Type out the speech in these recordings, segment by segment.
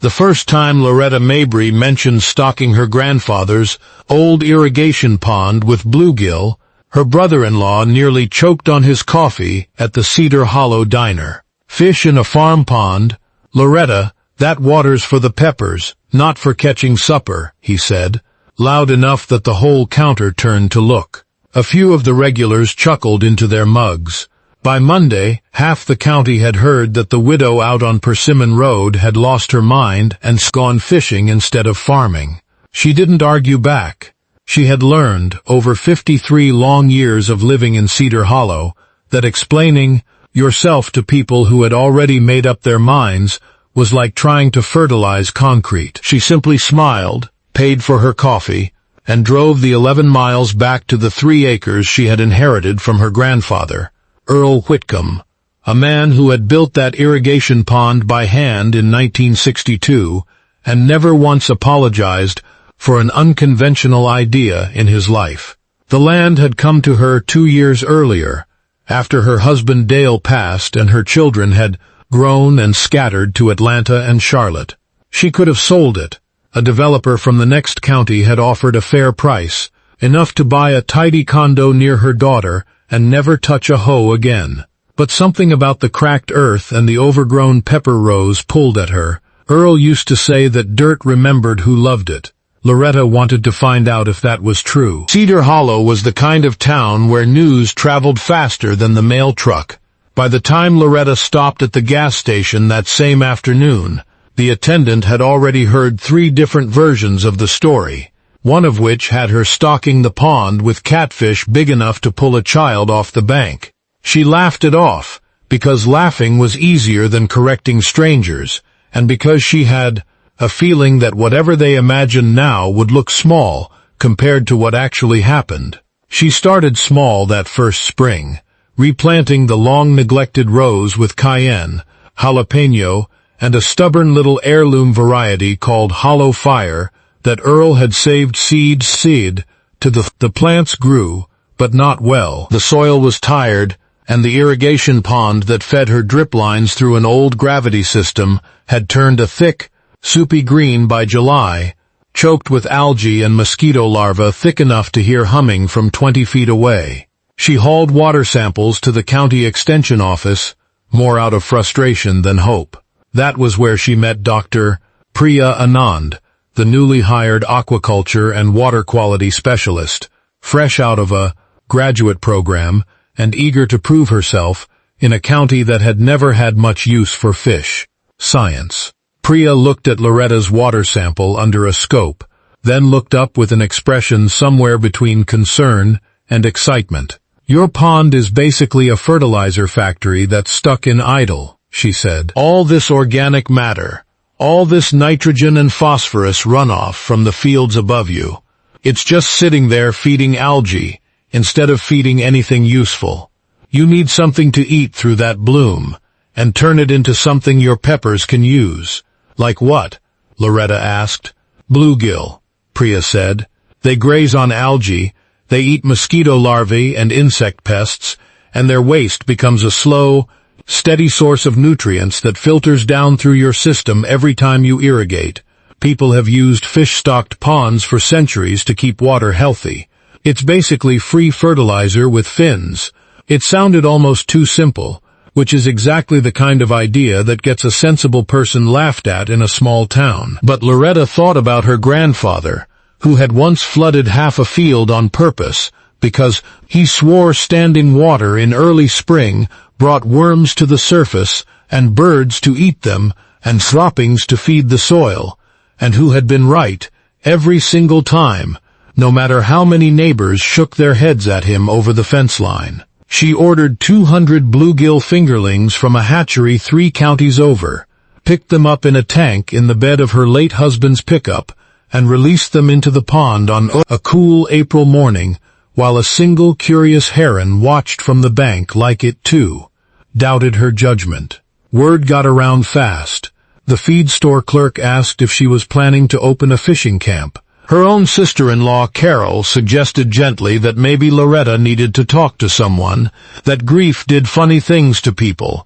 The first time Loretta Mabry mentioned stocking her grandfather's old irrigation pond with bluegill, her brother-in-law nearly choked on his coffee at the Cedar Hollow diner. "Fish in a farm pond? Loretta, that water's for the peppers, not for catching supper," he said, loud enough that the whole counter turned to look. A few of the regulars chuckled into their mugs. By Monday, half the county had heard that the widow out on Persimmon Road had lost her mind and gone fishing instead of farming. She didn't argue back. She had learned, over 53 long years of living in Cedar Hollow, that explaining yourself to people who had already made up their minds was like trying to fertilize concrete. She simply smiled, paid for her coffee, and drove the 11 miles back to the 3 acres she had inherited from her grandfather, Earl Whitcomb, a man who had built that irrigation pond by hand in 1962 and never once apologized for an unconventional idea in his life. The land had come to her 2 years earlier, after her husband Dale passed and her children had grown and scattered to Atlanta and Charlotte. She could have sold it. A developer from the next county had offered a fair price, enough to buy a tidy condo near her daughter and never touch a hoe again. But something about the cracked earth and the overgrown pepper rows pulled at her. Earl used to say that dirt remembered who loved it. Loretta wanted to find out if that was true. Cedar Hollow was the kind of town where news traveled faster than the mail truck. By the time Loretta stopped at the gas station that same afternoon, the attendant had already heard 3 different versions of the story, one of which had her stocking the pond with catfish big enough to pull a child off the bank. She laughed it off, because laughing was easier than correcting strangers, and because she had a feeling that whatever they imagined now would look small compared to what actually happened. She started small that first spring, replanting the long-neglected rows with cayenne, jalapeno, and a stubborn little heirloom variety called Hollow Fire that Earl had saved seed to the plants grew, but not well. The soil was tired, and the irrigation pond that fed her drip lines through an old gravity system had turned a thick, soupy green by July, choked with algae and mosquito larvae thick enough to hear humming from 20 feet away. She hauled water samples to the county extension office, more out of frustration than hope. That was where she met Dr. Priya Anand, the newly hired aquaculture and water quality specialist, fresh out of a graduate program and eager to prove herself in a county that had never had much use for fish. Science. Priya looked at Loretta's water sample under a scope, then looked up with an expression somewhere between concern and excitement. "Your pond is basically a fertilizer factory that's stuck in idle," she said. "All this organic matter, all this nitrogen and phosphorus runoff from the fields above you, it's just sitting there feeding algae instead of feeding anything useful. You need something to eat through that bloom, and turn it into something your peppers can use." "Like what?" Loretta asked. "Bluegill," Priya said. "They graze on algae, they eat mosquito larvae and insect pests, and their waste becomes a slow, steady source of nutrients that filters down through your system every time you irrigate. People have used fish-stocked ponds for centuries to keep water healthy. It's basically free fertilizer with fins." It sounded almost too simple, which is exactly the kind of idea that gets a sensible person laughed at in a small town. But Loretta thought about her grandfather, who had once flooded half a field on purpose, because he swore standing water in early spring brought worms to the surface and birds to eat them and droppings to feed the soil, and who had been right every single time, no matter how many neighbors shook their heads at him over the fence line. She ordered 200 bluegill fingerlings from a hatchery 3 counties over, picked them up in a tank in the bed of her late husband's pickup, and released them into the pond on a cool April morning, while a single curious heron watched from the bank like it, too, doubted her judgment. Word got around fast. The feed store clerk asked if she was planning to open a fishing camp. Her own sister-in-law, Carol, suggested gently that maybe Loretta needed to talk to someone, that grief did funny things to people,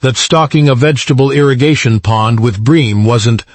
that stocking a vegetable irrigation pond with bream wasn't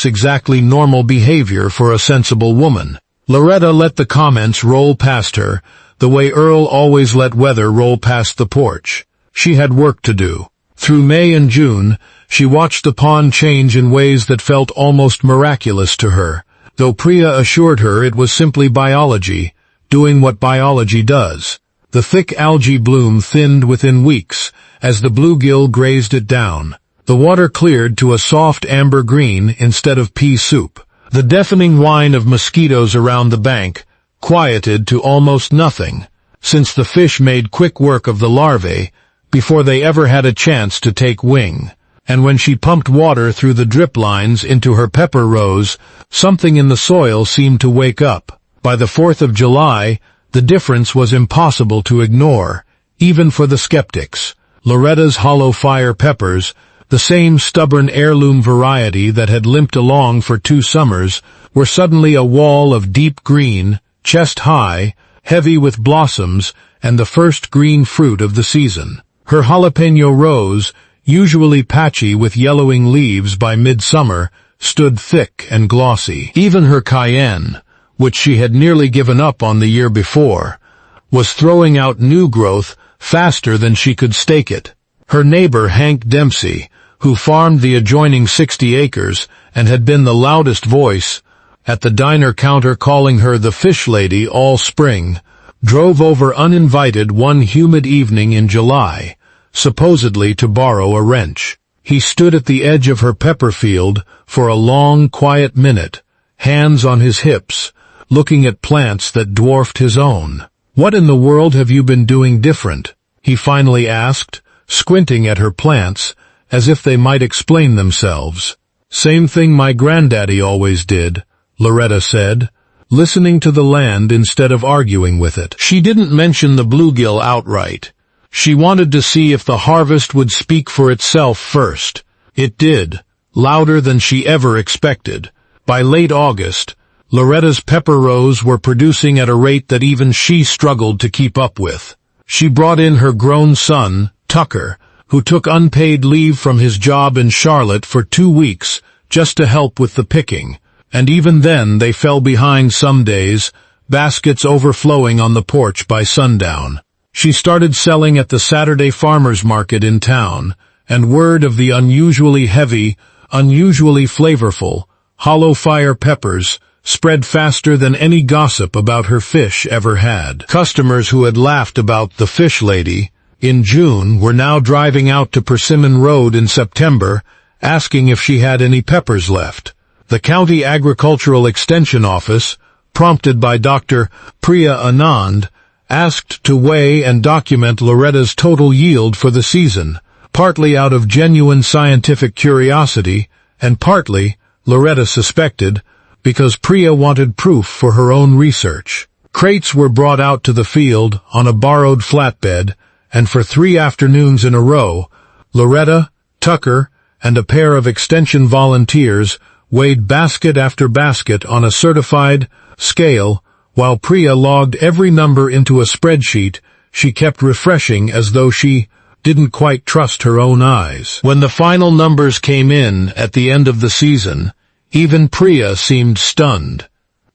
exactly normal behavior for a sensible woman. Loretta let the comments roll past her, the way Earl always let weather roll past the porch. She had work to do. Through May and June, she watched the pond change in ways that felt almost miraculous to her, though Priya assured her it was simply biology, doing what biology does. The thick algae bloom thinned within weeks, as the bluegill grazed it down. The water cleared to a soft amber green instead of pea soup. The deafening whine of mosquitoes around the bank quieted to almost nothing, since the fish made quick work of the larvae before they ever had a chance to take wing. And when she pumped water through the drip lines into her pepper rows, something in the soil seemed to wake up. By the 4th of July, the difference was impossible to ignore, even for the skeptics. Loretta's hollow fire peppers, the same stubborn heirloom variety that had limped along for 2 summers, were suddenly a wall of deep green, chest-high, heavy with blossoms, and the first green fruit of the season. Her jalapeno rose, usually patchy with yellowing leaves by midsummer, stood thick and glossy. Even her cayenne, which she had nearly given up on the year before, was throwing out new growth faster than she could stake it. Her neighbor Hank Dempsey, who farmed the adjoining 60 acres and had been the loudest voice at the diner counter calling her the fish lady all spring, drove over uninvited one humid evening in July, supposedly to borrow a wrench. He stood at the edge of her pepper field for a long, quiet minute, hands on his hips, looking at plants that dwarfed his own. "What in the world have you been doing different?" he finally asked, squinting at her plants, as if they might explain themselves. "Same thing my granddaddy always did," Loretta said, listening to the land instead of arguing with it. She didn't mention the bluegill outright. She wanted to see if the harvest would speak for itself first. It did, louder than she ever expected. By late August, Loretta's pepper rows were producing at a rate that even she struggled to keep up with. She brought in her grown son, Tucker, who took unpaid leave from his job in Charlotte for 2 weeks just to help with the picking, and even then they fell behind some days, baskets overflowing on the porch by sundown. She started selling at the Saturday farmers market in town, and word of the unusually heavy, unusually flavorful, hollow fire peppers spread faster than any gossip about her fish ever had. Customers who had laughed about the fish lady in June were now driving out to Persimmon Road in September, asking if she had any peppers left. The County Agricultural Extension Office, prompted by Dr. Priya Anand, asked to weigh and document Loretta's total yield for the season, partly out of genuine scientific curiosity, and partly, Loretta suspected, because Priya wanted proof for her own research. Crates were brought out to the field on a borrowed flatbed, and for 3 afternoons in a row, Loretta, Tucker, and a pair of extension volunteers weighed basket after basket on a certified scale, while Priya logged every number into a spreadsheet she kept refreshing as though she didn't quite trust her own eyes. When the final numbers came in at the end of the season, even Priya seemed stunned.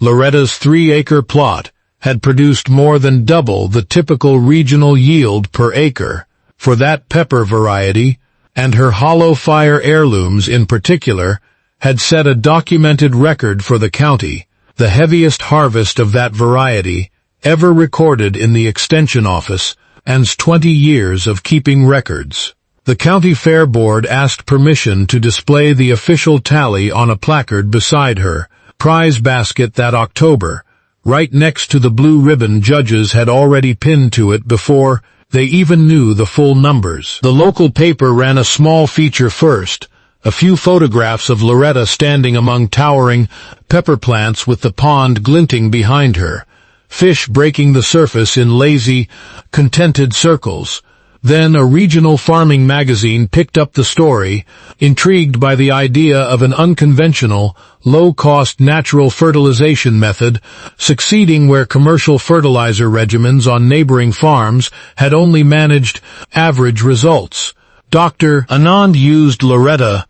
Loretta's 3-acre plot had produced more than double the typical regional yield per acre for that pepper variety, and her hollow fire heirlooms in particular had set a documented record for the county, the heaviest harvest of that variety ever recorded in the Extension Office, and 20 years of keeping records. The County Fair Board asked permission to display the official tally on a placard beside her prize basket that October, right next to the blue ribbon judges had already pinned to it before they even knew the full numbers. The local paper ran a small feature first, a few photographs of Loretta standing among towering pepper plants with the pond glinting behind her, fish breaking the surface in lazy, contented circles. Then a regional farming magazine picked up the story, intrigued by the idea of an unconventional, low-cost natural fertilization method succeeding where commercial fertilizer regimens on neighboring farms had only managed average results. Dr. Anand used Loretta's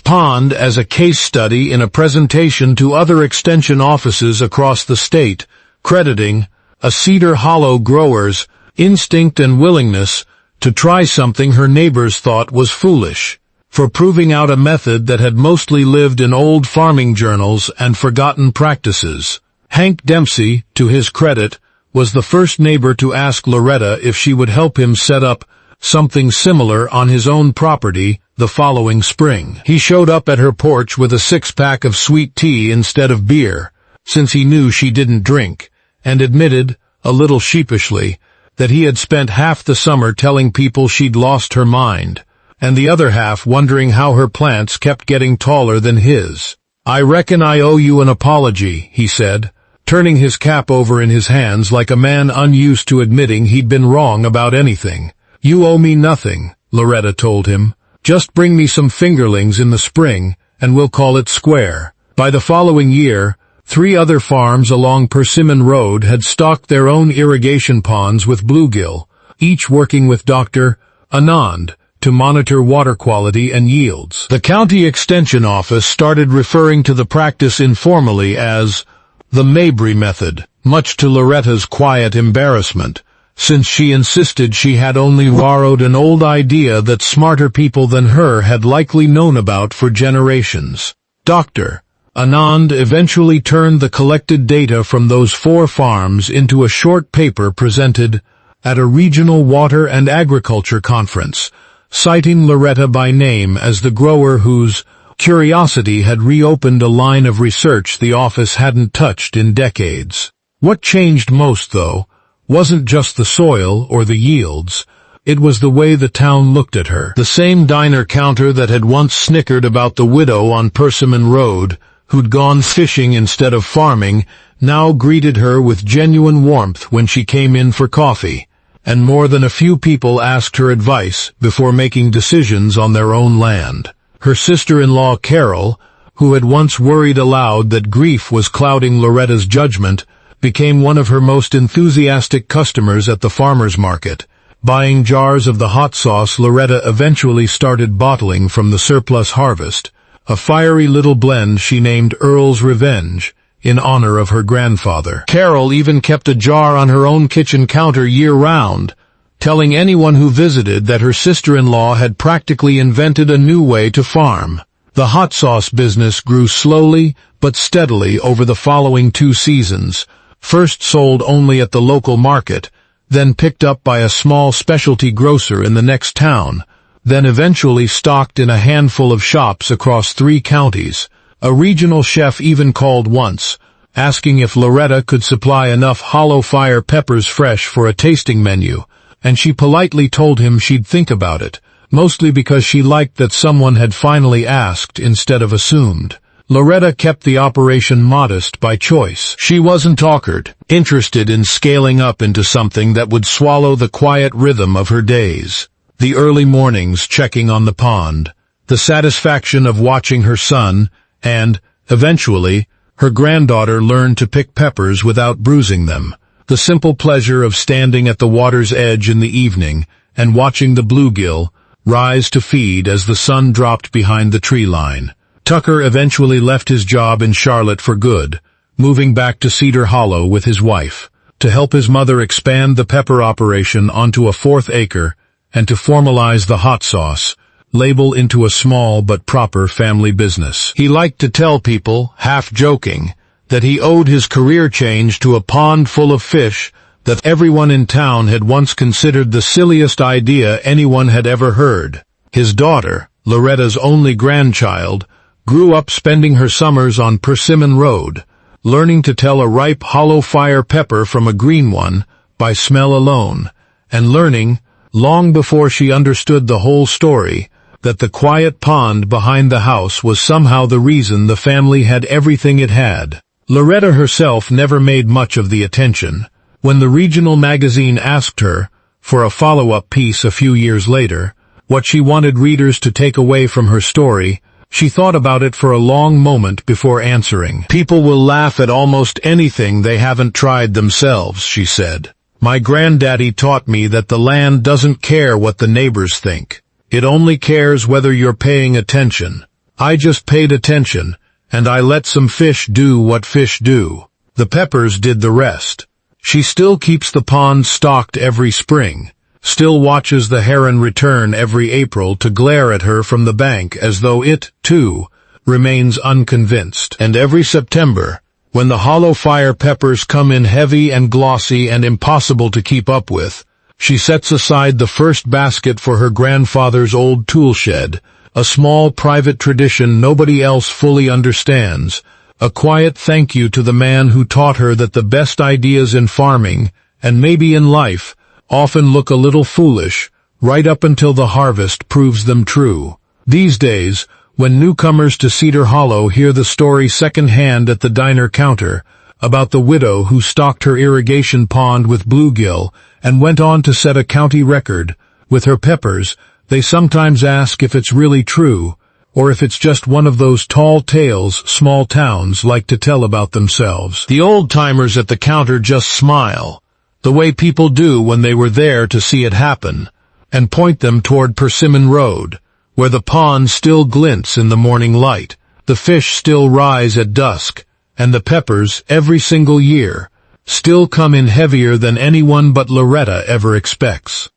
pond as a case study in a presentation to other extension offices across the state, crediting a Cedar Hollow grower's instinct and willingness to try something her neighbors thought was foolish, for proving out a method that had mostly lived in old farming journals and forgotten practices. Hank Dempsey, to his credit, was the first neighbor to ask Loretta if she would help him set up something similar on his own property the following spring. He showed up at her porch with a 6-pack of sweet tea instead of beer, since he knew she didn't drink, and admitted, a little sheepishly, that he had spent half the summer telling people she'd lost her mind, and the other half wondering how her plants kept getting taller than his. "I reckon I owe you an apology," he said, turning his cap over in his hands like a man unused to admitting he'd been wrong about anything. "You owe me nothing," Loretta told him. "Just bring me some fingerlings in the spring, and we'll call it square." By the following year, 3 other farms along Persimmon Road had stocked their own irrigation ponds with bluegill, each working with Dr. Anand to monitor water quality and yields. The county extension office started referring to the practice informally as the Mabry method, much to Loretta's quiet embarrassment, since she insisted she had only borrowed an old idea that smarter people than her had likely known about for generations. Dr. Anand eventually turned the collected data from those 4 farms into a short paper presented at a regional water and agriculture conference, citing Loretta by name as the grower whose curiosity had reopened a line of research the office hadn't touched in decades. What changed most, though, wasn't just the soil or the yields. It was the way the town looked at her. The same diner counter that had once snickered about the widow on Persimmon Road, who'd gone fishing instead of farming, now greeted her with genuine warmth when she came in for coffee, and more than a few people asked her advice before making decisions on their own land. Her sister-in-law Carol, who had once worried aloud that grief was clouding Loretta's judgment, became one of her most enthusiastic customers at the farmer's market. Buying jars of the hot sauce Loretta eventually started bottling from the surplus harvest, a fiery little blend she named Earl's Revenge, in honor of her grandfather. Carol even kept a jar on her own kitchen counter year-round, telling anyone who visited that her sister-in-law had practically invented a new way to farm. The hot sauce business grew slowly but steadily over the following 2 seasons, first sold only at the local market, then picked up by a small specialty grocer in the next town, then eventually stocked in a handful of shops across 3 counties. A regional chef even called once, asking if Loretta could supply enough hollow fire peppers fresh for a tasting menu, and she politely told him she'd think about it, mostly because she liked that someone had finally asked instead of assumed. Loretta kept the operation modest by choice. She wasn't awkward, interested in scaling up into something that would swallow the quiet rhythm of her days. The early mornings checking on the pond, the satisfaction of watching her son, and, eventually, her granddaughter learn to pick peppers without bruising them. The simple pleasure of standing at the water's edge in the evening and watching the bluegill rise to feed as the sun dropped behind the tree line. Tucker eventually left his job in Charlotte for good, moving back to Cedar Hollow with his wife, to help his mother expand the pepper operation onto a 4th acre and to formalize the hot sauce label into a small but proper family business. He liked to tell people, half joking, that he owed his career change to a pond full of fish that everyone in town had once considered the silliest idea anyone had ever heard. His daughter, Loretta's only grandchild, grew up spending her summers on Persimmon Road, learning to tell a ripe hollow fire pepper from a green one by smell alone, and learning, long before she understood the whole story, that the quiet pond behind the house was somehow the reason the family had everything it had. Loretta herself never made much of the attention. When the regional magazine asked her, for a follow-up piece a few years later, what she wanted readers to take away from her story, she thought about it for a long moment before answering. "People will laugh at almost anything they haven't tried themselves," she said. "My granddaddy taught me that the land doesn't care what the neighbors think. It only cares whether you're paying attention. I just paid attention, and I let some fish do what fish do. The peppers did the rest. She still keeps the pond stocked every spring, still watches the heron return every April to glare at her from the bank as though it, too, remains unconvinced. And every September, when the hollow fire peppers come in heavy and glossy and impossible to keep up with, she sets aside the first basket for her grandfather's old tool shed, a small private tradition nobody else fully understands, a quiet thank you to the man who taught her that the best ideas in farming, and maybe in life, often look a little foolish, right up until the harvest proves them true. These days, when newcomers to Cedar Hollow hear the story secondhand at the diner counter, about the widow who stocked her irrigation pond with bluegill and went on to set a county record with her peppers, they sometimes ask if it's really true, or if it's just one of those tall tales small towns like to tell about themselves. The old-timers at the counter just smile, the way people do when they were there to see it happen, and point them toward Persimmon Road, where the pond still glints in the morning light, the fish still rise at dusk, and the peppers, every single year, still come in heavier than anyone but Loretta ever expects.